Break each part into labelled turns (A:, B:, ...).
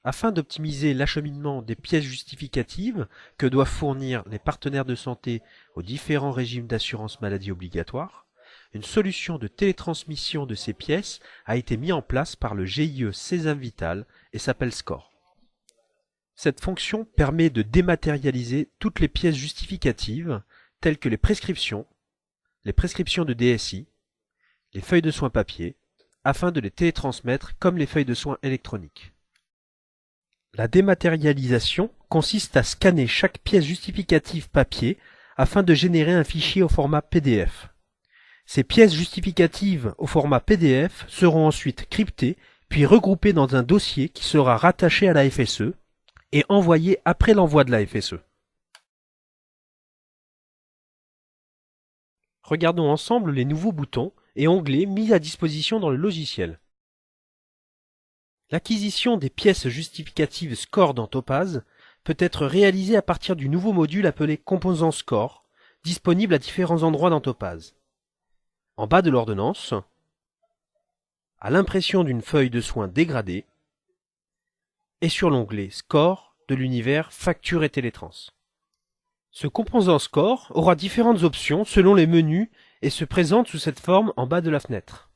A: Afin d'optimiser l'acheminement des pièces justificatives que doivent fournir les partenaires de santé aux différents régimes d'assurance maladie obligatoire, une solution de télétransmission de ces pièces a été mise en place par le GIE Sésame Vital et s'appelle SCORE. Cette fonction permet de dématérialiser toutes les pièces justificatives telles que les prescriptions de DSI, les feuilles de soins papier, afin de les télétransmettre comme les feuilles de soins électroniques. La dématérialisation consiste à scanner chaque pièce justificative papier afin de générer un fichier au format PDF. Ces pièces justificatives au format PDF seront ensuite cryptées puis regroupées dans un dossier qui sera rattaché à la FSE et envoyé après l'envoi de la FSE. Regardons ensemble les nouveaux boutons et onglets mis à disposition dans le logiciel. L'acquisition des pièces justificatives SCORE dans Topaz peut être réalisée à partir du nouveau module appelé Composants SCORE, disponible à différents endroits dans Topaz. En bas de l'ordonnance, à l'impression d'une feuille de soins dégradée, et sur l'onglet SCORE de l'univers Facture et Télétrans. Ce composant SCORE aura différentes options selon les menus et se présente sous cette forme en bas de la fenêtre.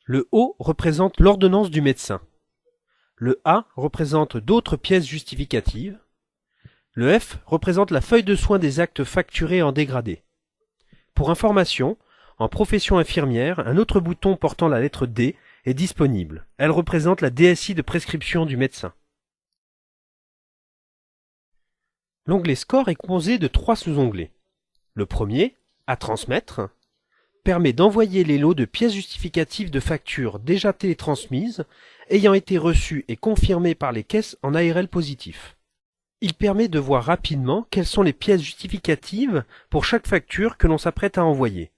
A: Le O représente l'ordonnance du médecin. Le A représente d'autres pièces justificatives. Le F représente la feuille de soins des actes facturés en dégradé. Pour information, en profession infirmière, un autre bouton portant la lettre D est disponible. Elle représente la DSI de prescription du médecin. L'onglet SCORE est composé de 3 sous-onglets. Le premier, à transmettre, permet d'envoyer les lots de pièces justificatives de factures déjà télétransmises, ayant été reçues et confirmées par les caisses en ARL positif. Il permet de voir rapidement quelles sont les pièces justificatives pour chaque facture que l'on s'apprête à envoyer,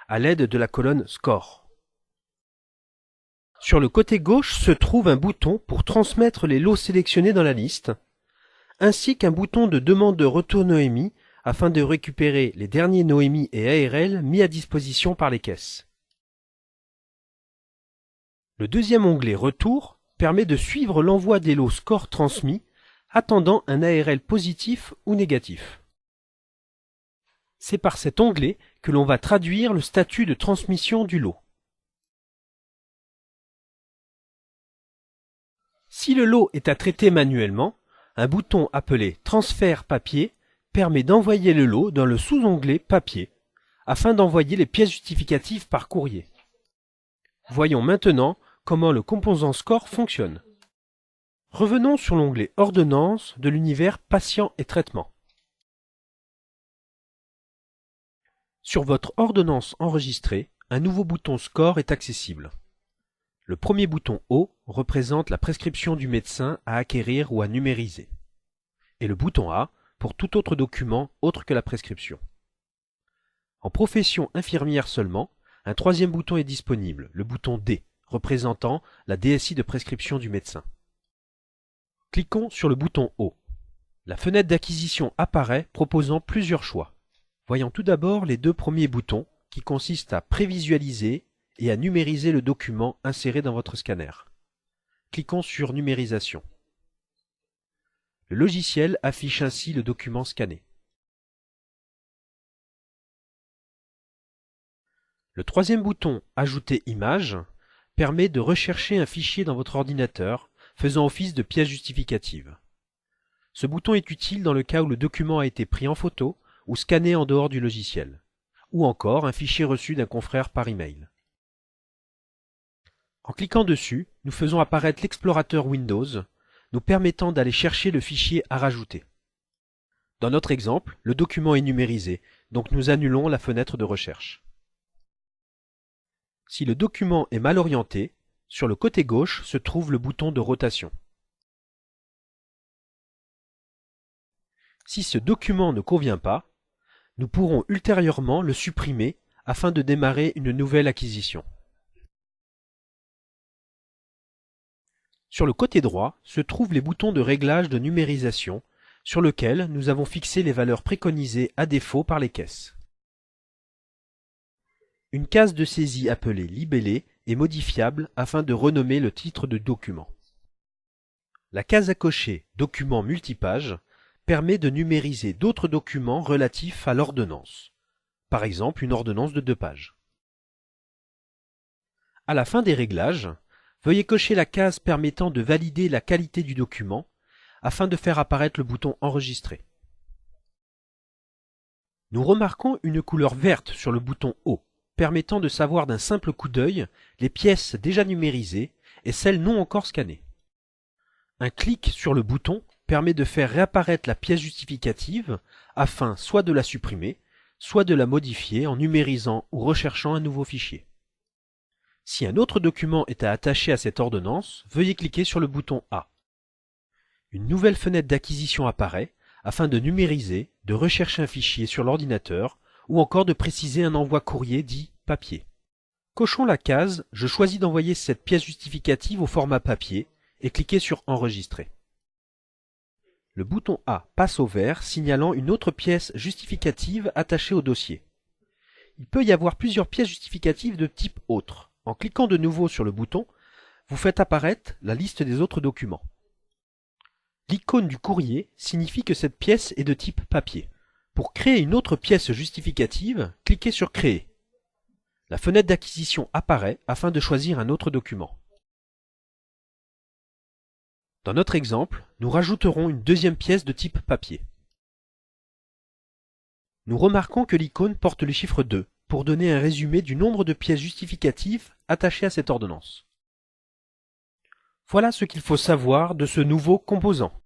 A: à l'aide de la colonne SCORE. Sur le côté gauche se trouve un bouton pour transmettre les lots sélectionnés dans la liste, ainsi qu'un bouton de demande de retour Noémie afin de récupérer les derniers Noémie et ARL mis à disposition par les caisses. Le deuxième onglet Retour permet de suivre l'envoi des lots SCORE transmis, attendant un ARL positif ou négatif. C'est par cet onglet que l'on va traduire le statut de transmission du lot. Si le lot est à traiter manuellement, un bouton appelé Transfert papier permet d'envoyer le lot dans le sous-onglet Papier, afin d'envoyer les pièces justificatives par courrier. Voyons maintenant comment le composant SCORE fonctionne. Revenons sur l'onglet Ordonnance de l'univers Patient et Traitement. Sur votre ordonnance enregistrée, un nouveau bouton SCORE est accessible. Le premier bouton O représente la prescription du médecin à acquérir ou à numériser, et le bouton A pour tout autre document autre que la prescription. En profession infirmière seulement, un troisième bouton est disponible, le bouton D, représentant la DSI de prescription du médecin. Cliquons sur le bouton O. La fenêtre d'acquisition apparaît proposant plusieurs choix. Voyons tout d'abord les 2 premiers boutons qui consistent à prévisualiser et à numériser le document inséré dans votre scanner. Cliquons sur Numérisation. Le logiciel affiche ainsi le document scanné. Le troisième bouton Ajouter image permet de rechercher un fichier dans votre ordinateur faisant office de pièce justificative. Ce bouton est utile dans le cas où le document a été pris en photo ou scanné en dehors du logiciel, ou encore un fichier reçu d'un confrère par email. En cliquant dessus, nous faisons apparaître l'explorateur Windows, nous permettant d'aller chercher le fichier à rajouter. Dans notre exemple, le document est numérisé, donc nous annulons la fenêtre de recherche. Si le document est mal orienté, sur le côté gauche se trouve le bouton de rotation. Si ce document ne convient pas, nous pourrons ultérieurement le supprimer afin de démarrer une nouvelle acquisition. Sur le côté droit se trouvent les boutons de réglage de numérisation sur lesquels nous avons fixé les valeurs préconisées à défaut par les caisses. Une case de saisie appelée Libellé est modifiable afin de renommer le titre de document. La case à cocher « Documents multipages » permet de numériser d'autres documents relatifs à l'ordonnance, par exemple une ordonnance de 2 pages. À la fin des réglages, veuillez cocher la case permettant de valider la qualité du document afin de faire apparaître le bouton Enregistrer. Nous remarquons une couleur verte sur le bouton Haut, permettant de savoir d'un simple coup d'œil les pièces déjà numérisées et celles non encore scannées. Un clic sur le bouton permet de faire réapparaître la pièce justificative afin soit de la supprimer, soit de la modifier en numérisant ou recherchant un nouveau fichier. Si un autre document est à attacher à cette ordonnance, veuillez cliquer sur le bouton A. Une nouvelle fenêtre d'acquisition apparaît afin de numériser, de rechercher un fichier sur l'ordinateur ou encore de préciser un envoi courrier dit papier. Cochons la case « Je choisis d'envoyer cette pièce justificative au format papier » et cliquez sur Enregistrer. Le bouton A passe au vert signalant une autre pièce justificative attachée au dossier. Il peut y avoir plusieurs pièces justificatives de type Autre. En cliquant de nouveau sur le bouton, vous faites apparaître la liste des autres documents. L'icône du courrier signifie que cette pièce est de type papier. Pour créer une autre pièce justificative, cliquez sur Créer. La fenêtre d'acquisition apparaît afin de choisir un autre document. Dans notre exemple, nous rajouterons une deuxième pièce de type papier. Nous remarquons que l'icône porte le chiffre 2 pour donner un résumé du nombre de pièces justificatives attachées à cette ordonnance. Voilà ce qu'il faut savoir de ce nouveau composant.